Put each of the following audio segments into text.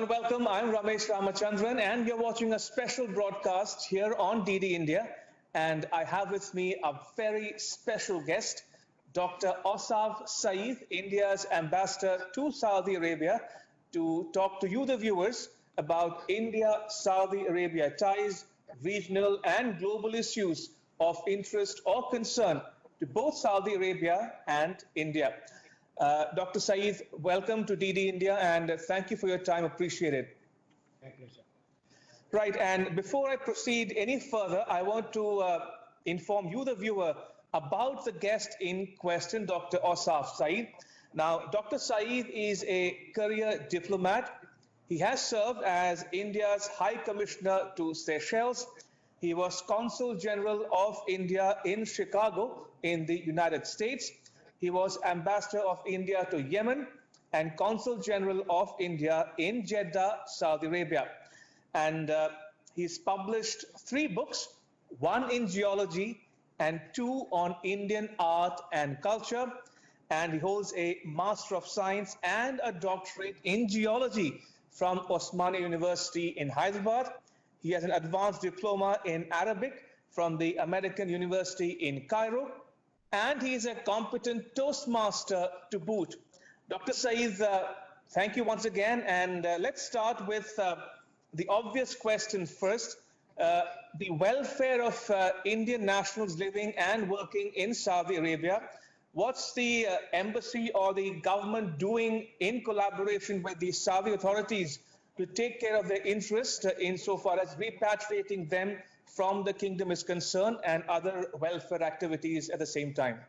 and welcome. I'm Ramesh Ramachandran, and you're watching a special broadcast here on DD India. And I have with me a very special guest, Dr. Ausaf Sayeed, India's ambassador to Saudi Arabia, to talk to you, the viewers, about India-Saudi Arabia ties, regional and global issues of interest or concern to both Saudi Arabia and India. Dr. Sayeed, welcome to DD India, and thank you for your time. Appreciate it. Thank you, sir. Right, and before I proceed any further, I want to inform you, the viewer, about the guest in question, Dr. Ausaf Sayeed. Now, Dr. Sayeed is a career diplomat. He has served as India's High Commissioner to Seychelles. He was Consul General of India in Chicago in the United States. He was Ambassador of India to Yemen and Consul General of India in Jeddah, Saudi Arabia. And he's published 3 books, 1 in geology and 2 on Indian art and culture. And he holds a Master of Science and a doctorate in geology from Osmania University in Hyderabad. He has an advanced diploma in Arabic from the American University in Cairo. And he is a competent Toastmaster to boot. Dr. Sayeed, thank you once again. And let's start with the obvious question first. The welfare of Indian nationals living and working in Saudi Arabia. What's the embassy or the government doing in collaboration with the Saudi authorities to take care of their interest insofar as repatriating them from the kingdom is concerned and other welfare activities at the same time?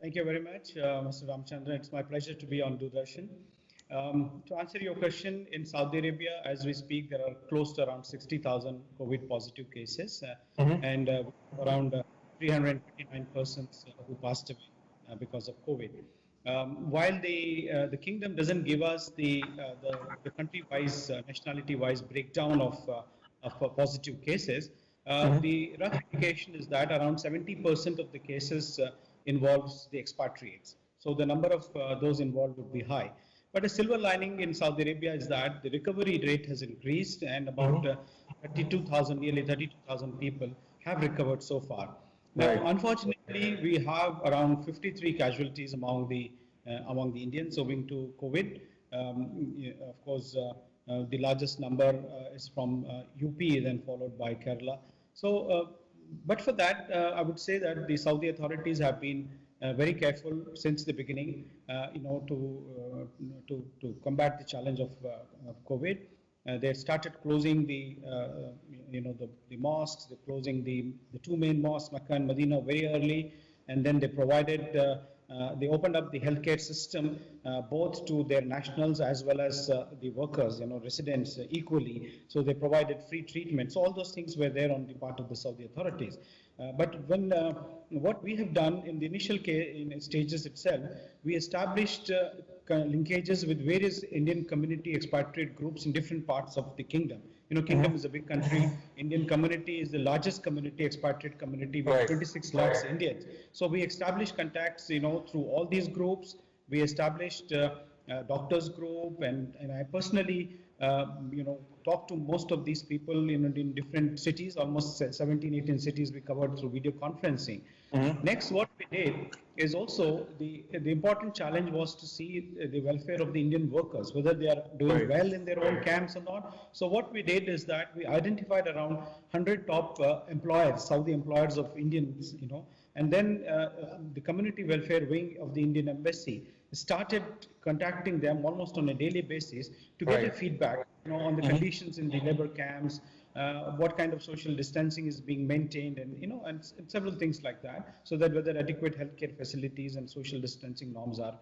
Thank you very much, Mr. Ramachandran. It's my pleasure to be on Doordarshan. To answer your question, in Saudi Arabia, as we speak, there are close to around 60,000 COVID positive cases and around 329 persons who passed away because of COVID. While the kingdom doesn't give us the country-wise, nationality-wise breakdown of positive cases, the rough indication is that around 70% of the cases involves the expatriates. So the number of those involved would be high. But a silver lining in Saudi Arabia is that the recovery rate has increased, and about nearly 32,000 people have recovered so far. Now, unfortunately, we have around 53 casualties among the Indians owing to COVID. Of course, the largest number is from UP, then followed by Kerala. So, but for that, I would say that the Saudi authorities have been very careful since the beginning, to combat the challenge of COVID. They started closing the mosques. They're closing the 2 main mosques, Mecca and Medina, very early, and then they provided. They opened up the healthcare system both to their nationals as well as the workers, residents equally. So they provided free treatment. So all those things were there on the part of the Saudi authorities. But when what we have done in the initial stages itself, we established linkages with various Indian community expatriate groups in different parts of the kingdom. Kingdom is a big country. Indian community is the largest community, expatriate community, with 26 lakhs Indians. So we established contacts, through all these groups. We established doctors group, and I personally, talked to most of these people in different cities, almost 17, 18 cities we covered through video conferencing. Next, what we did is also the important challenge was to see the welfare of the Indian workers, whether they are doing well in their own camps or not. So what we did is that we identified around 100 top employers, Saudi employers of Indians, and then the community welfare wing of the Indian embassy started contacting them almost on a daily basis to get a feedback, on the conditions in the labor camps, what kind of social distancing is being maintained, and and several things like that, so that whether adequate healthcare facilities and social distancing norms are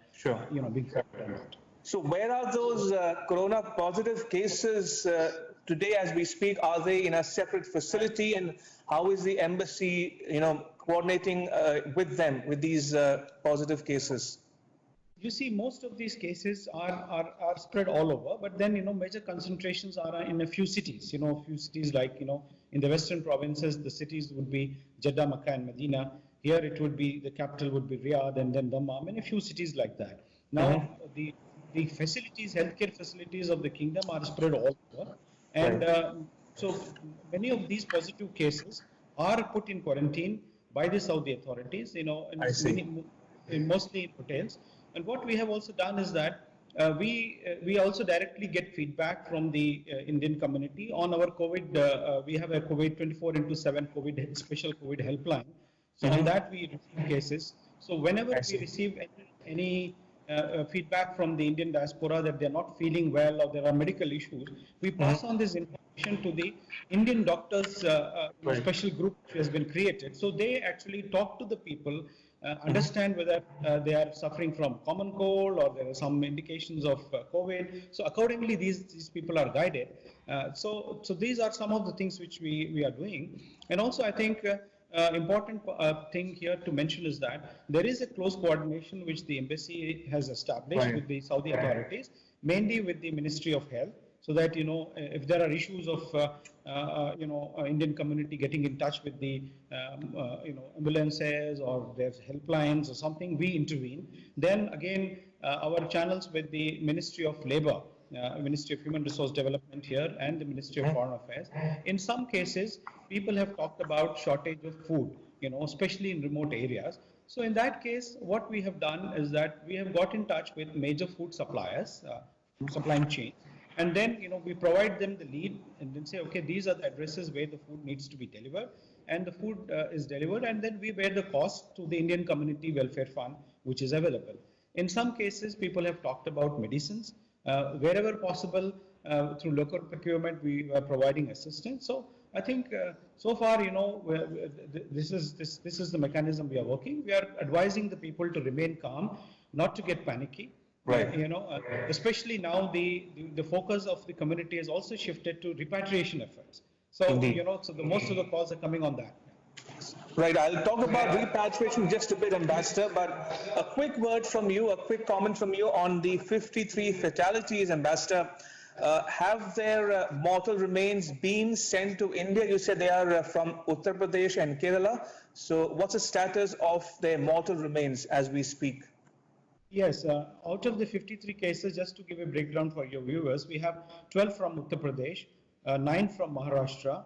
being followed or not. So where are those corona positive cases today as we speak? Are they in a separate facility, and how is the embassy coordinating with them, with these positive cases? You see, most of these cases are spread all over, but then major concentrations are in a few cities. A few cities like in the western provinces, the cities would be Jeddah, Mecca, and Medina. Here it would be the capital would be Riyadh, and then Dammam, and a few cities like that. Now the the facilities, healthcare facilities of the kingdom are spread all over. And so many of these positive cases are put in quarantine by the Saudi authorities, I see. mostly in hotels. And what we have also done is that we also directly get feedback from the Indian community on our COVID. We have a COVID 24/7 COVID special COVID helpline. So on that we receive cases. So whenever we receive any feedback from the Indian diaspora that they are not feeling well or there are medical issues, we pass on this information to the Indian doctors special group which has been created. So they actually talk to the people, understand whether they are suffering from common cold or there are some indications of COVID. So accordingly, these people are guided. So these are some of the things which we are doing. And also I think important thing here to mention is that there is a close coordination which the embassy has established with the Saudi authorities, mainly with the Ministry of Health, so that if there are issues of Indian community getting in touch with the ambulances or there's helplines or something, we intervene. Then again, our channels with the Ministry of Labor, Ministry of Human Resource Development here, and the Ministry of Foreign Affairs. In some cases, people have talked about shortage of food, especially in remote areas. So in that case, what we have done is that we have got in touch with major food suppliers, supplying chain, and then we provide them the lead and then say, okay, these are the addresses where the food needs to be delivered, and the food is delivered, and then we bear the cost to the Indian Community Welfare Fund, which is available. In some cases, people have talked about medicines. Wherever possible, through local procurement, we are providing assistance. So I think so far, this is the mechanism we are working. We are advising the people to remain calm, not to get panicky. Right. Especially now, the focus of the community has also shifted to repatriation efforts. So so the most of the calls are coming on that. Right, I'll talk about repatriation just a bit, Ambassador, but a quick word from you, a quick comment from you on the 53 fatalities, Ambassador. Have their mortal remains been sent to India? You said they are from Uttar Pradesh and Kerala. So what's the status of their mortal remains as we speak? Yes, out of the 53 cases, just to give a breakdown for your viewers, we have 12 from Uttar Pradesh, 9 from Maharashtra,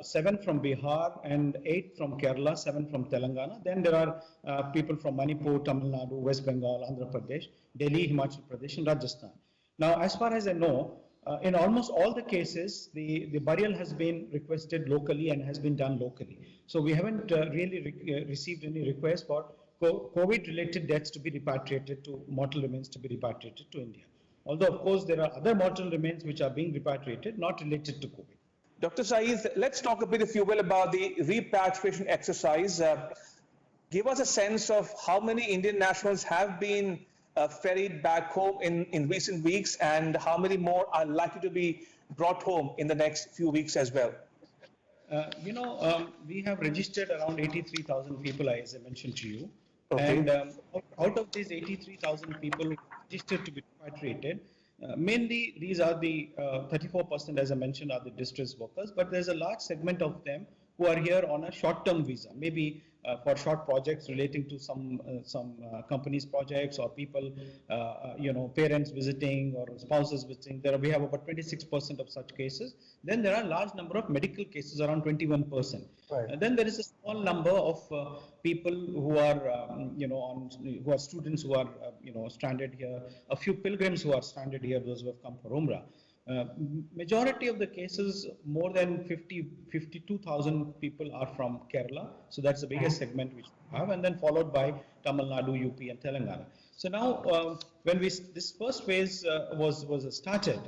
7 from Bihar, and 8 from Kerala, 7 from Telangana. Then there are people from Manipur, Tamil Nadu, West Bengal, Andhra Pradesh, Delhi, Himachal Pradesh, and Rajasthan. Now, as far as I know, in almost all the cases, the burial has been requested locally and has been done locally. So we haven't really received any request for COVID-related deaths to be repatriated to mortal remains to be repatriated to India. Although, of course, there are other mortal remains which are being repatriated, not related to COVID. Dr. Sayeed, let's talk a bit, if you will, about the repatriation exercise. Give us a sense of how many Indian nationals have been ferried back home in recent weeks, and how many more are likely to be brought home in the next few weeks as well. We have registered around 83,000 people, as I mentioned to you. Okay. And out of these 83,000 people registered to be repatriated, mainly these are the 34%, as I mentioned, are the distressed workers, but there's a large segment of them who are here on a short-term visa, maybe for short projects relating to some companies' projects, or people, parents visiting or spouses visiting. We have about 26% of such cases. Then there are a large number of medical cases, around 21%. Right. And then there is a small number of people who are, who are students who are, stranded here. A few pilgrims who are stranded here, those who have come for Umrah. Majority of the cases, more than 52,000 people are from Kerala. So that's the biggest segment which we have, and then followed by Tamil Nadu, UP, and Telangana. So now, when this first phase was started,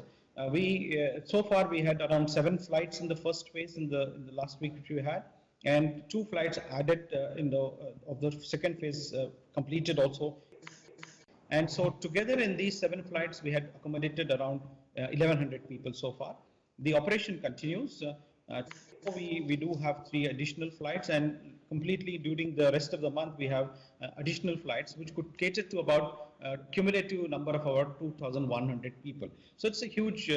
so far we had around 7 flights in the first phase in the last week which we had, and 2 flights added of the second phase completed also. And so together in these 7 flights, we had accommodated around 1,100 people so far. The operation continues. We do have 3 additional flights, and completely during the rest of the month, we have additional flights, which could cater to about cumulative number of about 2,100 people. So it's a huge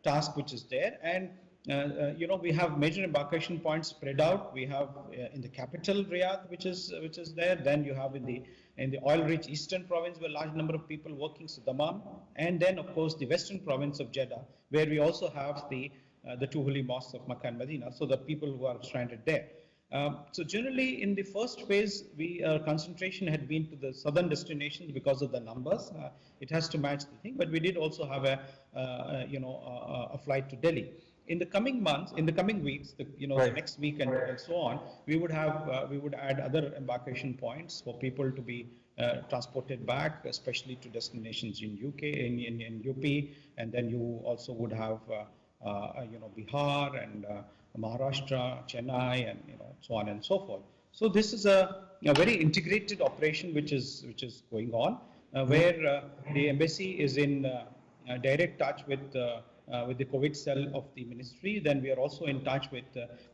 task which is there. And we have major embarkation points spread out. We have in the capital Riyadh, which is there. Then you have in the oil-rich eastern province, where a large number of people working, so Dammam, and then of course the western province of Jeddah, where we also have the two holy mosques of Makkah and Medina. So the people who are stranded there. So generally, in the first phase, concentration had been to the southern destinations because of the numbers. It has to match the thing, but we did also have a flight to Delhi. In the coming months, in the coming weeks, the next week and so on, we would add other embarkation points for people to be transported back, especially to destinations in UK, in UP, and then you also would have Bihar and Maharashtra, Chennai, and so on and so forth. So this is a very integrated operation which is going on, where the embassy is in direct touch with the COVID cell of the ministry. Then we are also in touch with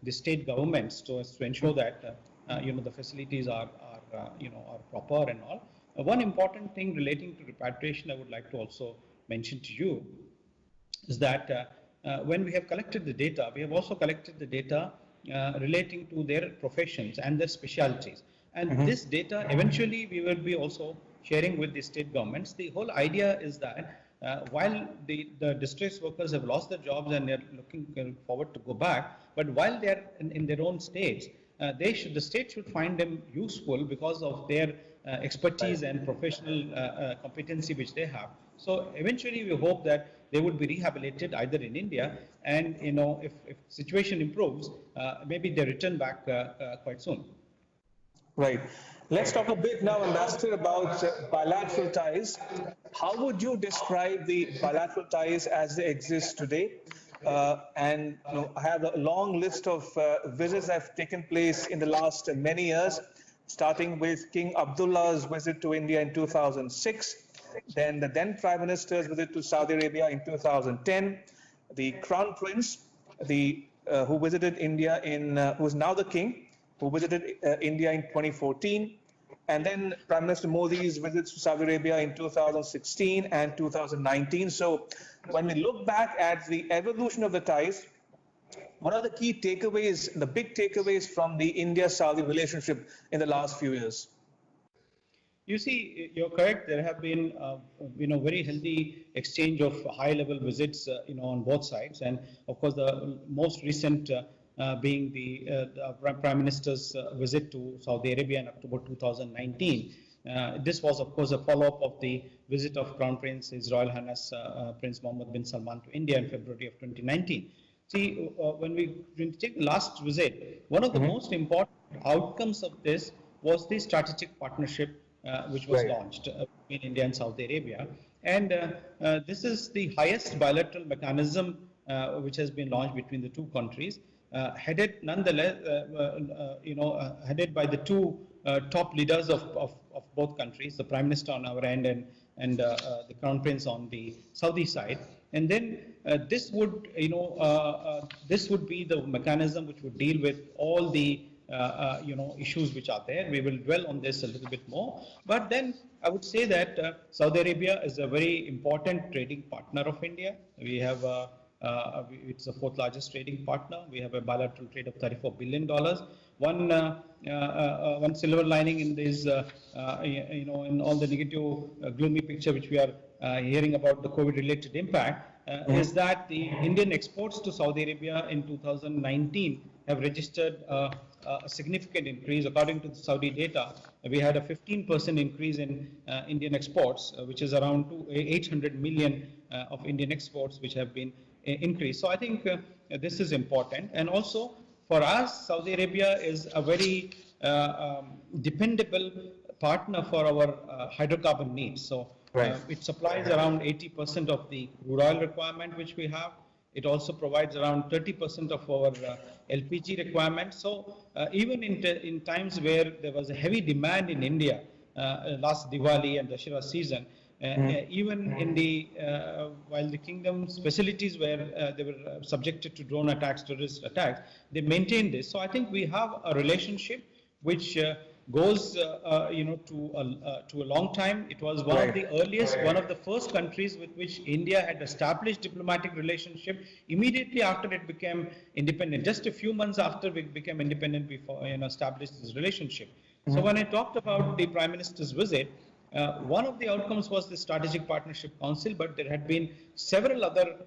the state governments to ensure that the facilities are proper and all. One important thing relating to repatriation I would like to also mention to you is that when we have collected the data, we have also collected the data relating to their professions and their specialties. And this data eventually we will be also sharing with the state governments. The whole idea is that while the distressed workers have lost their jobs and they're looking forward to go back, but while they're in their own states, the state should find them useful because of their expertise and professional competency which they have. So eventually we hope that they would be rehabilitated either in India, and if situation improves, maybe they return back quite soon. Right. Let's talk a bit now, Ambassador, about bilateral ties. How would you describe the bilateral ties as they exist today? And I have a long list of visits that have taken place in the last many years, starting with King Abdullah's visit to India in 2006, then the then Prime Minister's visit to Saudi Arabia in 2010, the Crown Prince, who visited India who is now the King, who visited India in 2014, and then Prime Minister Modi's visits to Saudi Arabia in 2016 and 2019. So when we look back at the evolution of the ties, what are the key takeaways, the big takeaways from the India-Saudi relationship in the last few years? You see, you're correct. There have been, very healthy exchange of high-level visits, on both sides, and of course, the most recent being the Prime Minister's visit to Saudi Arabia in October 2019. This was, of course, a follow-up of the visit of Crown Prince, His Royal Highness Prince Mohammed bin Salman to India in February of 2019. See, when we take the last visit, one of the most important outcomes of this was the strategic partnership which was launched between India and Saudi Arabia. And this is the highest bilateral mechanism which has been launched between the two countries, headed nonetheless, headed by the two top leaders of both countries, the Prime Minister on our end and the Crown Prince on the Saudi side. And then this would be the mechanism which would deal with all the issues which are there. We will dwell on this a little bit more. But then I would say that Saudi Arabia is a very important trading partner of India. We have it's the fourth largest trading partner. We have a bilateral trade of $34 billion. One silver lining in this, in all the negative, gloomy picture which we are hearing about the COVID-related impact, is that the Indian exports to Saudi Arabia in 2019 have registered a significant increase. According to the Saudi data, we had a 15% increase in Indian exports, which is around 800 million of Indian exports which have been increased. So I think this is important. And also for us, Saudi Arabia is a very dependable partner for our hydrocarbon needs. So it supplies around 80% of the crude oil requirement which we have. It also provides around 30% of our LPG requirement. So even in times where there was a heavy demand in India, last Diwali and Dussehra season, even in the while the kingdom's facilities were they were subjected to drone attacks, terrorist attacks, they maintained this. So I think we have a relationship which goes to a long time. It was one of the earliest, one of the first countries with which India had established diplomatic relationship immediately after it became independent. Just a few months after we became independent, we established this relationship. So when I talked about the Prime Minister's visit, one of the outcomes was the Strategic Partnership Council, but there had been several other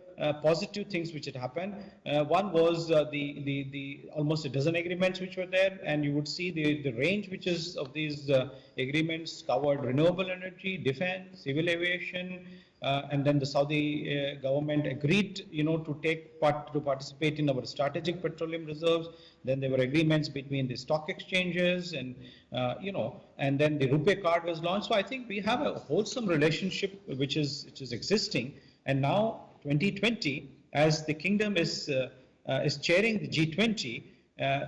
positive things which had happened. One was the almost a dozen agreements which were there, and you would see the range which is of these agreements covered renewable energy, defense, civil aviation, and then the Saudi government agreed, to participate in our strategic petroleum reserves. Then there were agreements between the stock exchanges, and and then the Rupee card was launched. So I think we have a wholesome relationship which is existing. And now 2020, as the kingdom is chairing the G20.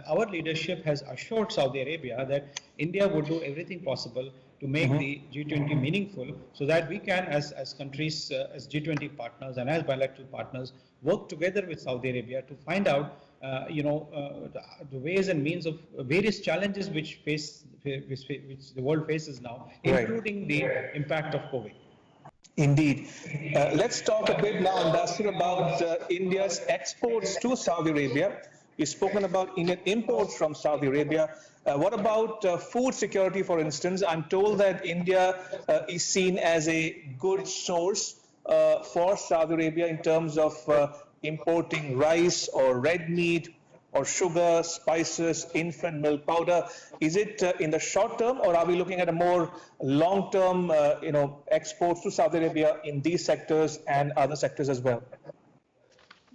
Our leadership has assured Saudi Arabia that India would do everything possible to make the G20 meaningful, so that we can, as countries, as G20 partners and as bilateral partners, work together with Saudi Arabia to find out, the ways and means of various challenges which the world faces now, including the impact of COVID. Indeed. Let's talk a bit now, Ambassador, about India's exports to Saudi Arabia. You've spoken about Indian imports from Saudi Arabia. What about food security, for instance? I'm told that India is seen as a good source for Saudi Arabia in terms of importing rice or red meat or sugar, spices, infant milk powder. Is it in the short term, or are we looking at a more long-term, exports to Saudi Arabia in these sectors and other sectors as well?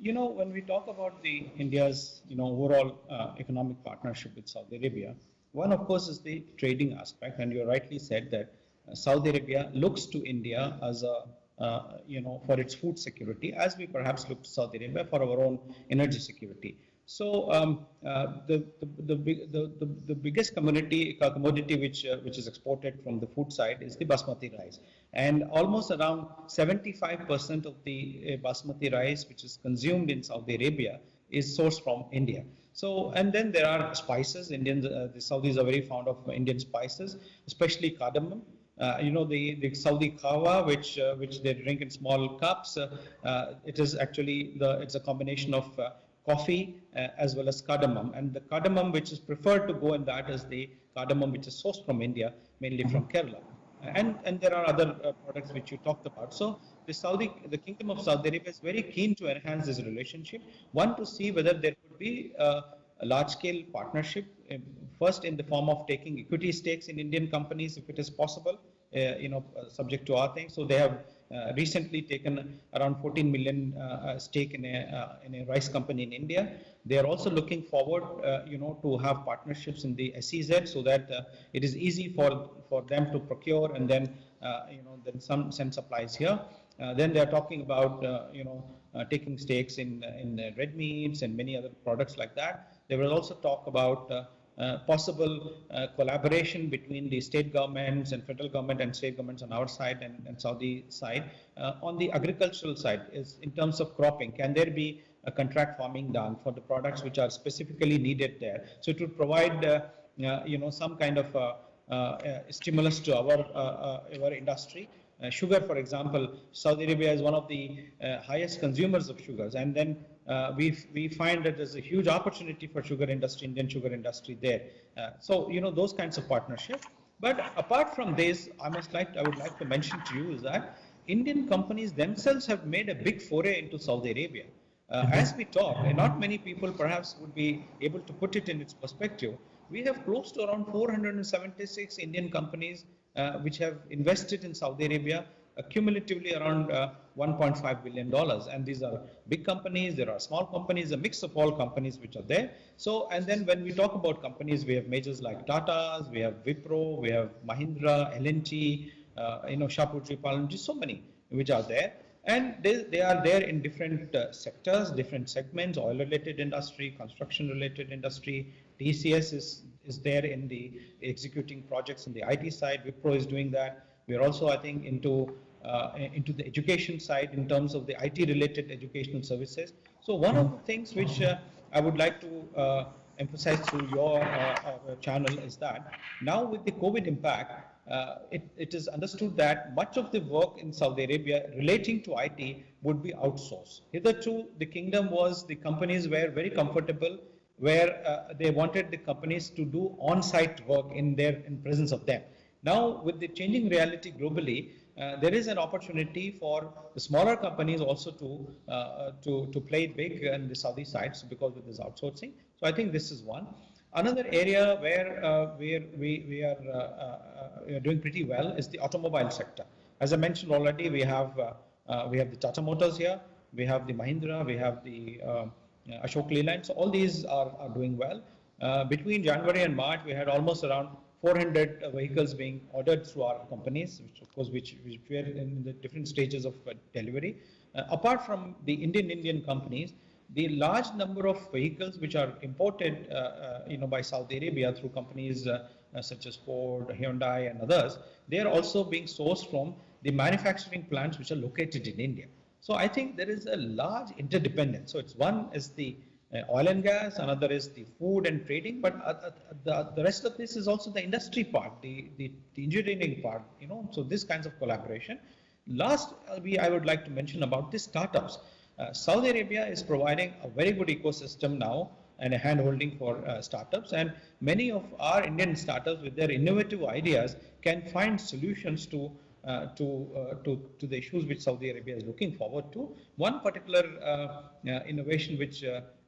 When we talk about the India's, overall economic partnership with Saudi Arabia, one, of course, is the trading aspect. And you rightly said that Saudi Arabia looks to India as a, for its food security, as we perhaps look to Saudi Arabia for our own energy security. So the biggest commodity which is exported from the food side is the basmati rice, and almost around 75% of the basmati rice which is consumed in Saudi Arabia is sourced from India. So, and then there are spices. The Saudis are very fond of Indian spices, especially cardamom. The Saudi kawa, which they drink in small cups. It is actually it's a combination of coffee as well as cardamom, and the cardamom which is preferred to go in that is the cardamom which is sourced from India, mainly from Kerala, and there are other products which you talked about. So the Kingdom of Saudi Arabia is very keen to enhance this relationship. One, to see whether there could be a large-scale partnership, first in the form of taking equity stakes in Indian companies if it is possible, subject to our thing. So they have recently taken around 14 million stake in a rice company in India. They are also looking forward, to have partnerships in the SEZ, so that it is easy for them to procure and then then send supplies here. Then they are talking about taking stakes in red meats and many other products like that. They will also talk about possible collaboration between the state governments and federal government and state governments on our side and Saudi side. On the agricultural side, is in terms of cropping, can there be a contract farming done for the products which are specifically needed there? So it would provide some kind of stimulus to our industry. Sugar, for example, Saudi Arabia is one of the highest consumers of sugars, and then we find that there's a huge opportunity for Indian sugar industry there. So those kinds of partnerships. But apart from this, I would like to mention to you is that Indian companies themselves have made a big foray into Saudi Arabia. As we talk, and not many people perhaps would be able to put it in its perspective, we have close to around 476 Indian companies which have invested in Saudi Arabia, cumulatively around $1.5 billion. And these are big companies, there are small companies, a mix of all companies which are there. So, and then when we talk about companies, we have majors like Tata's, we have Wipro, we have Mahindra, L&T, Shapoorji Pallonji, so many which are there. And they are there in different sectors, different segments: oil-related industry, construction-related industry. TCS is there in the executing projects in the IT side. Wipro is doing that. We are also, I think, into the education side in terms of the IT-related educational services. So one of the things which I would like to emphasize through your channel is that now with the COVID impact, it is understood that much of the work in Saudi Arabia relating to IT would be outsourced. Hitherto, the kingdom was, the companies were very comfortable where they wanted the companies to do on-site work in presence of them. Now, with the changing reality globally, there is an opportunity for the smaller companies also to play big in the Saudi sides because of this outsourcing. So I think this is one. Another area where we are doing pretty well is the automobile sector. As I mentioned already, we have the Tata Motors here, we have the Mahindra, we have the Ashok Leyland. So all these are doing well. Between January and March, we had almost around 400 vehicles being ordered through our companies, which of course which were in the different stages of delivery. Apart from the Indian companies, the large number of vehicles which are imported by Saudi Arabia through companies such as Ford, Hyundai and others, they are also being sourced from the manufacturing plants which are located in India. So I think there is a large interdependence. So it's one is the oil and gas, another is the food and trading, but the rest of this is also the industry part, the engineering part, so this kinds of collaboration. Last, I would like to mention about the startups. Saudi Arabia is providing a very good ecosystem now and a hand-holding for startups, and many of our Indian startups with their innovative ideas can find solutions to the issues which Saudi Arabia is looking forward to. One particular innovation which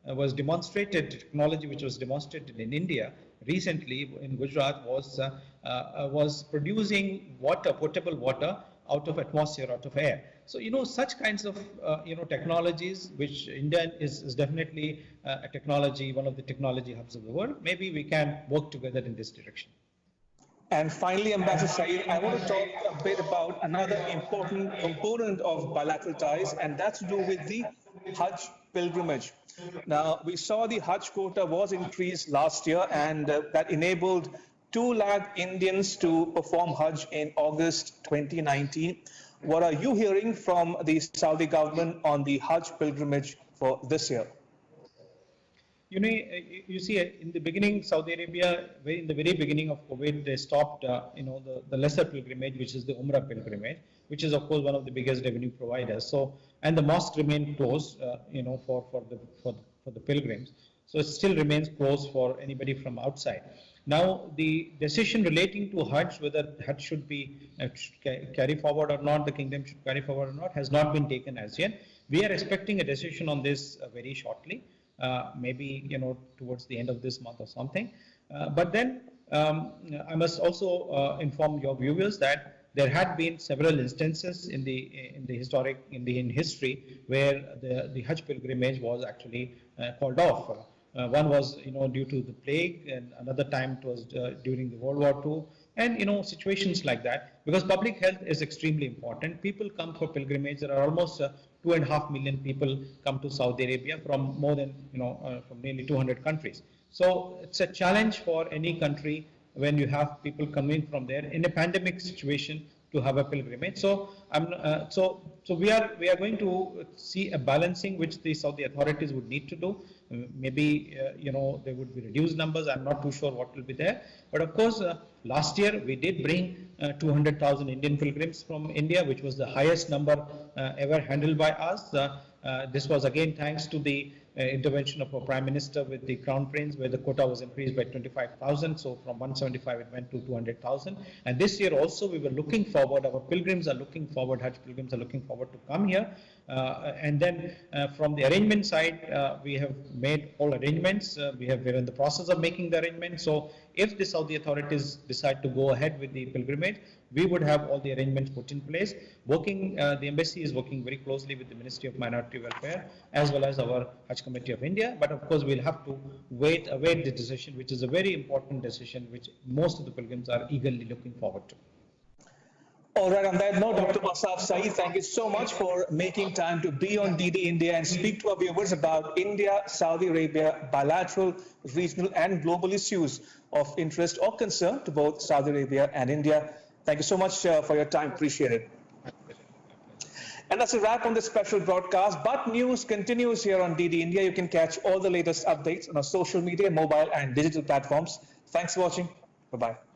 was demonstrated, technology which was demonstrated in India recently in Gujarat was producing water, potable water out of atmosphere, out of air. So, such kinds of, technologies, which India is definitely a technology, one of the technology hubs of the world. Maybe we can work together in this direction. And finally, Ambassador Sayeed, I want to talk a bit about another important component of bilateral ties, and that's to do with the Hajj pilgrimage. Now, we saw the Hajj quota was increased last year, and that enabled 2 lakh Indians to perform Hajj in August 2019. What are you hearing from the Saudi government on the Hajj pilgrimage for this year? You see, in the beginning, Saudi Arabia, in the very beginning of COVID, they stopped, the lesser pilgrimage, which is the Umrah pilgrimage, which is of course one of the biggest revenue providers. So, and the mosque remained closed, for the pilgrims. So it still remains closed for anybody from outside. Now, the decision relating to Hajj, whether Hajj should be carry forward or not, the kingdom should carry forward or not, has not been taken as yet. We are expecting a decision on this very shortly. Maybe towards the end of this month or something. But then I must also inform your viewers that there had been several instances in history where the Hajj pilgrimage was actually called off. One was due to the plague, and another time it was during the World War II, and situations like that, because public health is extremely important. People come for pilgrimage. There are almost 2.5 million people come to Saudi Arabia from more than from nearly 200 countries. So it's a challenge for any country when you have people coming from there in a pandemic situation to have a pilgrimage. So we are going to see a balancing which the Saudi authorities would need to do. Maybe there would be reduced numbers. I'm not too sure what will be there. But of course, last year we did bring 200,000 Indian pilgrims from India, which was the highest number ever handled by us. This was again thanks to the intervention of our Prime Minister with the Crown Prince, where the quota was increased by 25,000. So from 175 it went to 200,000. And this year also we were looking forward, our pilgrims are looking forward, Hajj pilgrims are looking forward to come here. And then from the arrangement side, we have made all arrangements. We're in the process of making the arrangements. So if the Saudi authorities decide to go ahead with the pilgrimage, we would have all the arrangements put in place. The embassy is working very closely with the Ministry of Minority Welfare as well as our Hajj Committee of India. But of course, we'll have to await the decision, which is a very important decision, which most of the pilgrims are eagerly looking forward to. All right, on that note, Dr. Ausaf Sayeed, thank you so much for making time to be on DD India and speak to our viewers about India, Saudi Arabia, bilateral, regional and global issues of interest or concern to both Saudi Arabia and India. Thank you so much for your time. Appreciate it. And that's a wrap on this special broadcast. But news continues here on DD India. You can catch all the latest updates on our social media, mobile and digital platforms. Thanks for watching. Bye-bye.